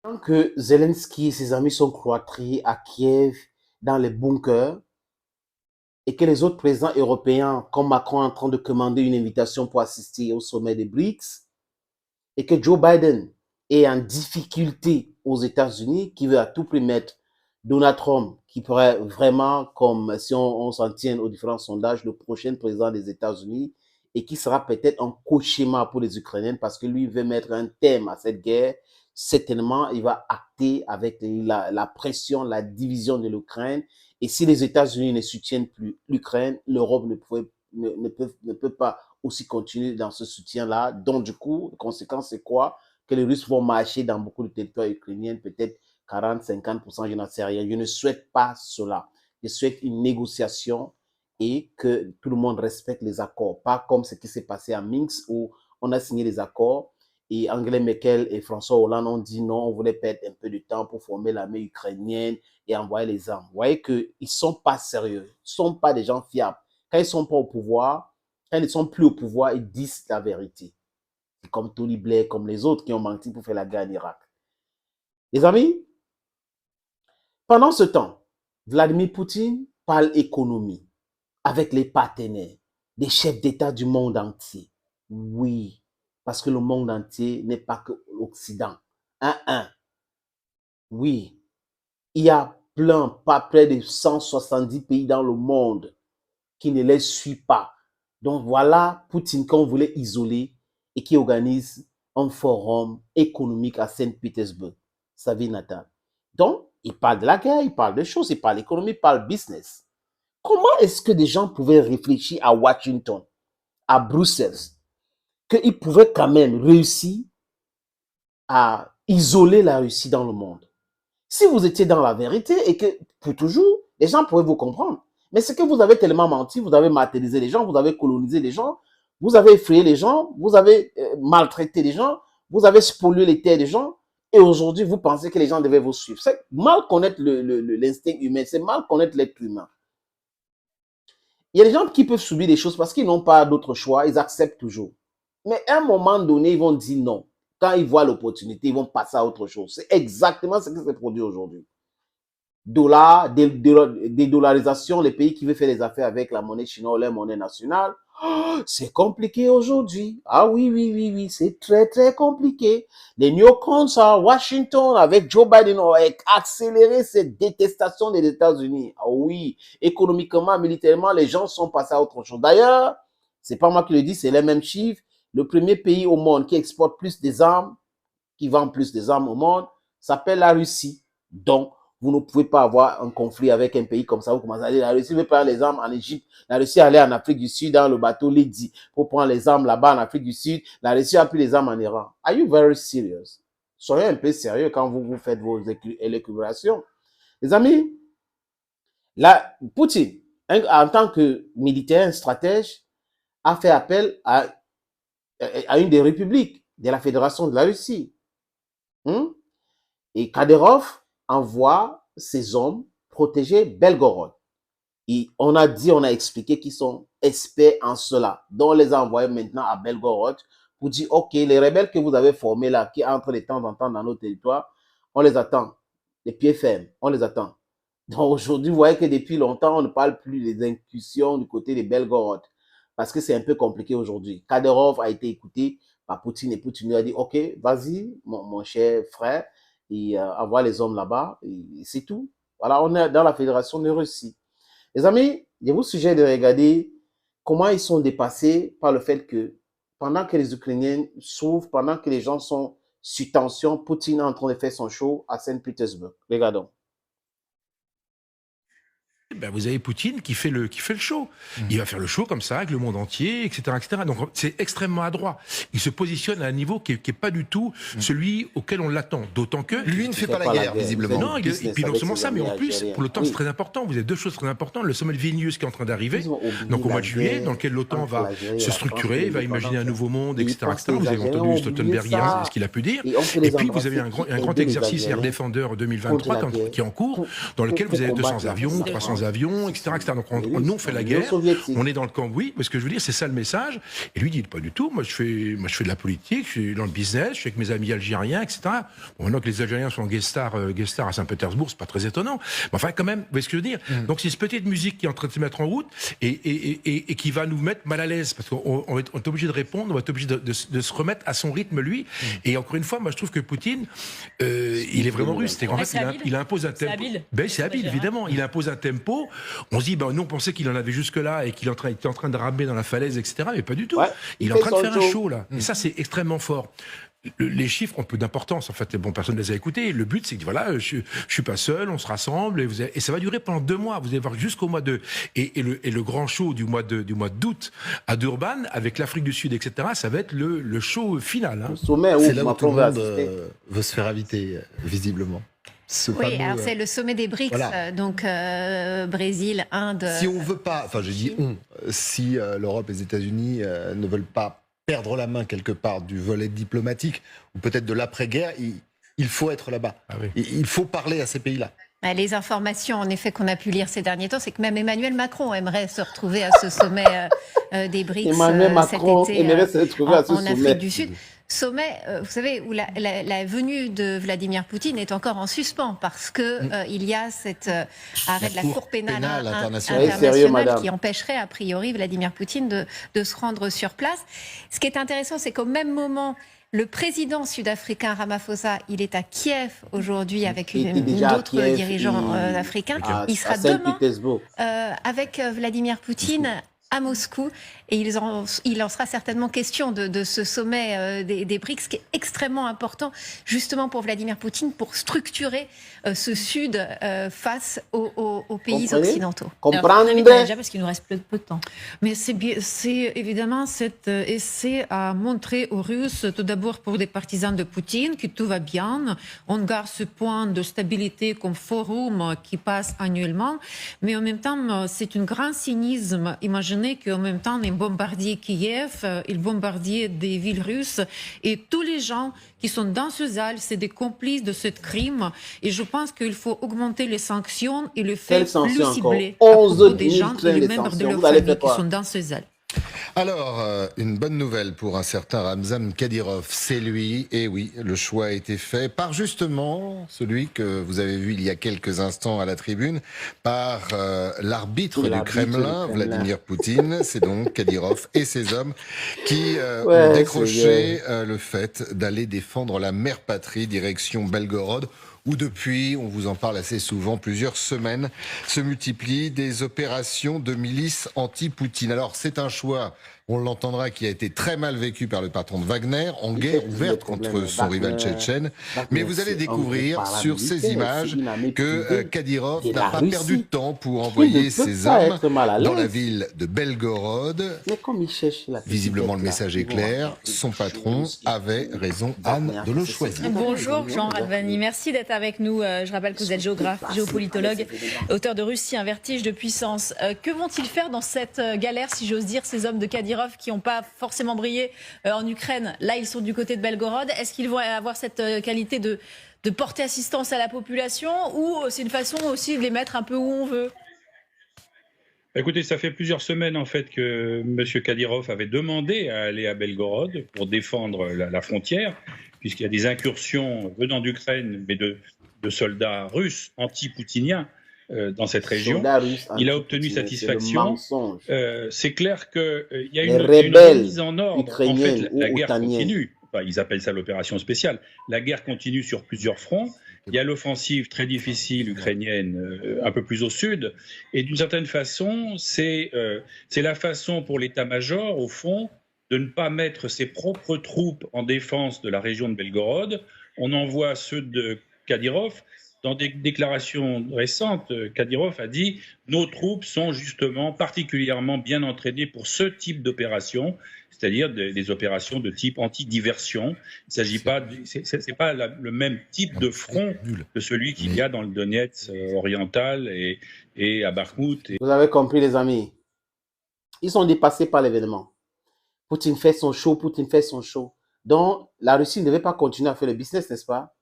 Tant que Zelensky et ses amis sont cloîtrés à Kiev dans les bunkers et que les autres présidents européens, comme Macron, sont en train de commander une invitation pour assister au sommet des BRICS, et que Joe Biden est en difficulté aux États-Unis, qui veut à tout prix mettre Donald Trump, qui pourrait vraiment, comme si on s'en tient aux différents sondages, le prochain président des États-Unis, et qui sera peut-être un cauchemar pour les Ukrainiens parce que lui veut mettre un thème à cette guerre. Certainement, il va acter avec la pression, la division de l'Ukraine. Et si les États-Unis ne soutiennent plus l'Ukraine, l'Europe ne peut pas aussi continuer dans ce soutien-là. Donc, du coup, la conséquence, c'est quoi? Que les Russes vont marcher dans beaucoup de territoires ukrainiens, peut-être 40-50%, je n'en sais rien. Je ne souhaite pas cela. Je souhaite une négociation et que tout le monde respecte les accords. Pas comme ce qui s'est passé à Minsk où on a signé les accords et Angela Merkel et François Hollande ont dit non, on voulait perdre un peu de temps pour former l'armée ukrainienne et envoyer les armes. Vous voyez qu'ils ne sont pas sérieux, ils ne sont pas des gens fiables. Quand ils ne sont pas au pouvoir, quand ils ne sont plus au pouvoir, ils disent la vérité. C'est comme Tony Blair, comme les autres qui ont menti pour faire la guerre en Irak. Les amis, pendant ce temps, Vladimir Poutine parle économie avec les partenaires, des chefs d'État du monde entier. Oui, parce que le monde entier n'est pas que l'Occident. Oui, il y a pas près de 170 pays dans le monde qui ne les suit pas. Donc voilà Poutine qu'on voulait isoler et qui organise un forum économique à Saint-Pétersbourg, sa ville natale. Donc, il parle de la guerre, il parle de choses, il parle d'économie, il parle business. Comment est-ce que des gens pouvaient réfléchir à Washington, à Bruxelles, qu'ils pouvaient quand même réussir à isoler la Russie dans le monde? Si vous étiez dans la vérité et que pour toujours, les gens pourraient vous comprendre. Mais c'est que vous avez tellement menti, vous avez martyrisé les gens, vous avez colonisé les gens, vous avez effrayé les gens, vous avez maltraité les gens, vous avez spolié les terres des gens, et aujourd'hui, vous pensez que les gens devaient vous suivre. C'est mal connaître l'instinct humain, c'est mal connaître l'être humain. Il y a des gens qui peuvent subir des choses parce qu'ils n'ont pas d'autre choix, ils acceptent toujours. Mais à un moment donné, ils vont dire non. Quand ils voient l'opportunité, ils vont passer à autre chose. C'est exactement ce qui se produit aujourd'hui. Dollars, dédollarisation, les pays qui veulent faire des affaires avec la monnaie chinoise ou la monnaie nationale. Oh, c'est compliqué aujourd'hui. Ah oui, oui, oui, oui, c'est très, très compliqué. Les néocons à Washington avec Joe Biden ont accéléré cette détestation des États-Unis. Ah oui, économiquement, militairement, les gens sont passés à autre chose. D'ailleurs, c'est pas moi qui le dis, c'est les mêmes chiffres. Le premier pays au monde qui exporte plus des armes, qui vend plus des armes au monde, s'appelle la Russie. Donc, vous ne pouvez pas avoir un conflit avec un pays comme ça. Vous commencez à dire, la Russie veut prendre les armes en Égypte. La Russie allait en Afrique du Sud dans le bateau Lady pour prendre les armes là-bas en Afrique du Sud. La Russie a pris les armes en Iran. Are you very serious? Soyez un peu sérieux quand vous faites vos élucubrations. Les amis, là, Poutine, en tant que militaire, un stratège, a fait appel à une des républiques de la Fédération de la Russie. Et Kadyrov envoie ses hommes protéger Belgorod. Et on a dit, on a expliqué qu'ils sont experts en cela. Donc, on les a envoyés maintenant à Belgorod pour dire, OK, les rebelles que vous avez formés là, qui entrent de temps en temps dans nos territoires, on les attend. Les pieds fermes, on les attend. Donc, aujourd'hui, vous voyez que depuis longtemps, on ne parle plus des incursions du côté des Belgorod. Parce que c'est un peu compliqué aujourd'hui. Kadyrov a été écouté par Poutine et Poutine lui a dit, OK, vas-y, mon cher frère, et envoie les hommes là-bas, et c'est tout. Voilà, on est dans la fédération de Russie. Les amis, je vous suggère de regarder comment ils sont dépassés par le fait que pendant que les Ukrainiens souffrent, pendant que les gens sont sous tension, Poutine est en train de faire son show à Saint-Pétersbourg. Regardons. Ben vous avez Poutine qui fait le show. Il va faire le show comme ça avec le monde entier, etc., etc. Donc c'est extrêmement adroit. Il se positionne à un niveau qui est pas du tout celui auquel on l'attend. D'autant que lui ne fait pas la guerre, visiblement. Non, et puis non seulement ça, mais en plus pour l'OTAN c'est très important. Vous avez deux choses très importantes. Le sommet de Vilnius qui est en train d'arriver, donc au mois de juillet, dans lequel l'OTAN va se structurer, va imaginer un nouveau monde, etc., etc. Vous avez entendu Stoltenberg hier, ce qu'il a pu dire. Et puis vous avez un grand exercice Air Defender 2023 qui est en cours, dans lequel vous avez 200 avions, 300 nos avions, etc. Donc nous, on fait la guerre, on est dans le camp, oui, mais ce que je veux dire, c'est ça le message. Et lui dit, pas du tout, moi je fais de la politique, je suis dans le business, je suis avec mes amis algériens, etc. Bon, maintenant que les Algériens sont guest stars à Saint-Pétersbourg, c'est pas très étonnant. Mais enfin, quand même, vous voyez ce que je veux dire? Donc c'est cette petite musique qui est en train de se mettre en route et qui va nous mettre mal à l'aise, parce qu'on est obligé de répondre, on va être obligé de se remettre à son rythme, lui. Et encore une fois, moi je trouve que Poutine, il est vraiment russe. En fait, il impose un tempo. C'est habile, évidemment. Il impose un tempo. On se dit, nous, on pensait qu'il en avait jusque-là et qu'il était en train de ramer dans la falaise, etc. Mais pas du tout. Ouais, il est en train de faire un show, là. Et ça, c'est extrêmement fort. Les chiffres ont peu d'importance, en fait. Bon, personne ne les a écoutés. Le but, c'est que voilà, je suis pas seul, on se rassemble et ça va durer pendant 2 mois. Vous allez voir jusqu'au mois de et le grand show du mois d'août à Durban avec l'Afrique du Sud, etc. Ça va être le show final. Hein. C'est là où tout le monde veut se faire inviter, visiblement. Oui, alors c'est le sommet des BRICS, voilà. Donc Brésil, Inde. Si on veut pas, enfin je dis si l'Europe et les États-Unis ne veulent pas perdre la main quelque part du volet diplomatique ou peut-être de l'après-guerre, il faut être là-bas. Ah oui. Il faut parler à ces pays-là. Les informations, en effet, qu'on a pu lire ces derniers temps, c'est que même Emmanuel Macron aimerait se retrouver à ce sommet des BRICS Emmanuel Macron cet été aimerait se retrouver à ce en sommet. Afrique du Sud. Sommet, vous savez, où la venue de Vladimir Poutine est encore en suspens parce que il y a cet arrêt de la Cour pénale internationale qui empêcherait a priori Vladimir Poutine de se rendre sur place. Ce qui est intéressant, c'est qu'au même moment, le président sud-africain Ramaphosa, il est à Kiev aujourd'hui avec d'autres dirigeants africains. Il sera demain avec Vladimir Poutine à Moscou et il en sera certainement question de ce sommet des BRICS qui est extrêmement important justement pour Vladimir Poutine pour structurer ce Sud face aux pays occidentaux. Comprendre déjà parce qu'il nous reste peu de temps. Mais c'est évidemment cet essai à montrer aux Russes, tout d'abord pour des partisans de Poutine, que tout va bien. On garde ce point de stabilité comme forum qui passe annuellement, mais en même temps c'est un grand cynisme. Imaginez qu'en même temps, ils bombardier Kiev, ils bombardier des villes russes, et tous les gens qui sont dans ce salle, c'est des complices de ce crime. Et je pense qu'il faut augmenter les sanctions et le faire plus ciblé à propos des gens et les membres de leur famille qui sont dans ce salle. Alors, une bonne nouvelle pour un certain Ramzan Kadyrov, c'est lui, et oui, le choix a été fait par justement celui que vous avez vu il y a quelques instants à la tribune, par l'arbitre du Kremlin, Vladimir Poutine. C'est donc Kadyrov et ses hommes qui ont décroché le fait d'aller défendre la mère patrie, direction Belgorod, où depuis, on vous en parle assez souvent, plusieurs semaines, se multiplient des opérations de milices anti-Poutine. Alors, c'est un choix, on l'entendra, qui a été très mal vécu par le patron de Wagner, en guerre ouverte contre son rival tchétchène. Mais vous allez découvrir sur ces images que Kadyrov n'a pas perdu de temps pour envoyer ses hommes dans la ville de Belgorod. Visiblement, le message est clair. Son patron avait raison, Anne, de le choisir. Bonjour, Jean Radvani. Merci d'être avec nous. Je rappelle que vous êtes géographe, géopolitologue, auteur de Russie, un vertige de puissance. Que vont-ils faire dans cette galère, si j'ose dire, ces hommes de Kadyrov qui n'ont pas forcément brillé en Ukraine? Là, ils sont du côté de Belgorod. Est-ce qu'ils vont avoir cette qualité de porter assistance à la population, ou c'est une façon aussi de les mettre un peu où on veut? Écoutez, ça fait plusieurs semaines en fait que M. Kadyrov avait demandé à aller à Belgorod pour défendre la frontière, puisqu'il y a des incursions venant d'Ukraine, mais de soldats russes anti-poutiniens dans cette région. Il a obtenu satisfaction. C'est clair qu'il y a une remise en ordre. En fait, la guerre continue. Enfin, ils appellent ça l'opération spéciale. La guerre continue sur plusieurs fronts. Il y a l'offensive très difficile ukrainienne un peu plus au sud. Et d'une certaine façon, c'est la façon pour l'état-major, au fond, de ne pas mettre ses propres troupes en défense de la région de Belgorod. On envoie ceux de Kadyrov. Dans des déclarations récentes, Kadyrov a dit « Nos troupes sont justement particulièrement bien entraînées pour ce type d'opération », c'est-à-dire des opérations de type anti-diversion. Il ne s'agit pas, c'est pas le même type de front que celui qu'il y a dans le Donetsk oriental et à Bakhmout. Vous avez compris, les amis. Ils sont dépassés par l'événement. Poutine fait son show, Poutine fait son show. Donc, la Russie ne devait pas continuer à faire le business, n'est-ce pas?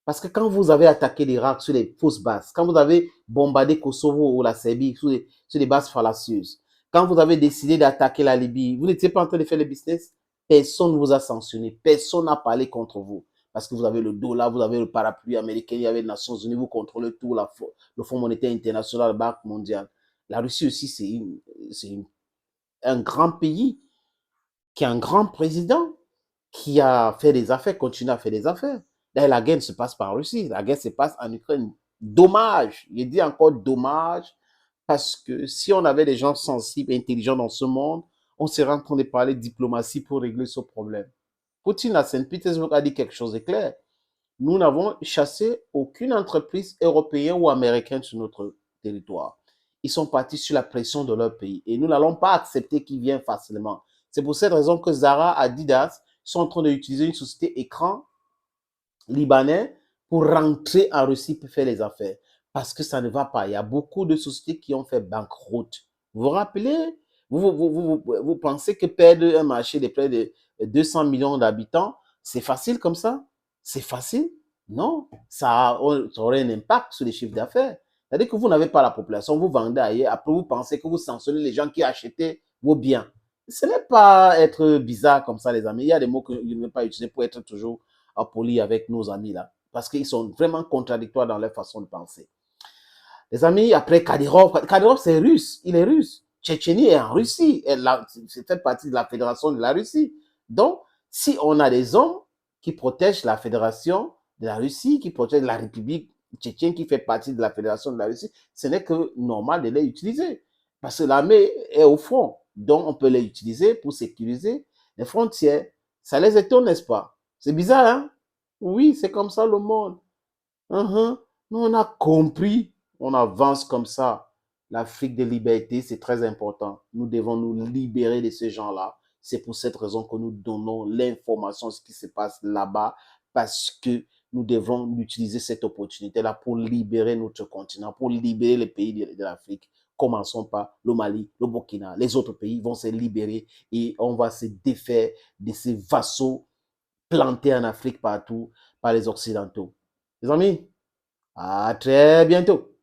Parce que quand vous avez attaqué l'Irak sur les fausses bases, quand vous avez bombardé Kosovo ou la Serbie sur des bases fallacieuses, quand vous avez décidé d'attaquer la Libye, vous n'étiez pas en train de faire le business, personne ne vous a sanctionné, personne n'a parlé contre vous. Parce que vous avez le dollar, vous avez le parapluie américain, il y avait les Nations Unies, vous contrôlez tout, le Fonds monétaire international, la Banque mondiale. La Russie aussi, c'est un grand pays qui a un grand président qui a fait des affaires, continue à faire des affaires. D'ailleurs, la guerre ne se passe pas en Russie, la guerre se passe en Ukraine. Dommage, je dis encore dommage, parce que si on avait des gens sensibles et intelligents dans ce monde, on serait en train de parler de diplomatie pour régler ce problème. Poutine à Saint-Pétersbourg a dit quelque chose de clair. Nous n'avons chassé aucune entreprise européenne ou américaine sur notre territoire. Ils sont partis sur la pression de leur pays et nous n'allons pas accepter qu'ils viennent facilement. C'est pour cette raison que Zara, Adidas sont en train d'utiliser une société écran libanais pour rentrer en Russie pour faire les affaires. Parce que ça ne va pas. Il y a beaucoup de sociétés qui ont fait banqueroute. Vous vous rappelez? Vous pensez que perdre un marché de près de 200 millions d'habitants, c'est facile comme ça? C'est facile? Non. Ça aurait un impact sur les chiffres d'affaires. C'est-à-dire que vous n'avez pas la population, vous vendez ailleurs, après vous pensez que vous sanctionnez les gens qui achetaient vos biens. Ce n'est pas être bizarre comme ça, les amis. Il y a des mots que je ne vais pas utiliser pour être toujours poli avec nos amis là, parce qu'ils sont vraiment contradictoires dans leur façon de penser. Les amis, après Kadyrov c'est russe, il est russe. Tchétchénie est en Russie, c'est fait partie de la fédération de la Russie. Donc, si on a des hommes qui protègent la fédération de la Russie, qui protègent la République tchétchène qui fait partie de la fédération de la Russie, ce n'est que normal de les utiliser. Parce que l'armée est au front, donc on peut les utiliser pour sécuriser les frontières. Ça les étonne, n'est-ce pas? C'est bizarre, hein? Oui, c'est comme ça le monde. Nous, on a compris, on avance comme ça. L'Afrique de liberté, c'est très important. Nous devons nous libérer de ces gens-là. C'est pour cette raison que nous donnons l'information de ce qui se passe là-bas, parce que nous devons utiliser cette opportunité-là pour libérer notre continent, pour libérer les pays de l'Afrique. Commençons par le Mali, le Burkina. Les autres pays vont se libérer et on va se défaire de ces vassaux plantés en Afrique partout par les Occidentaux. Les amis, à très bientôt.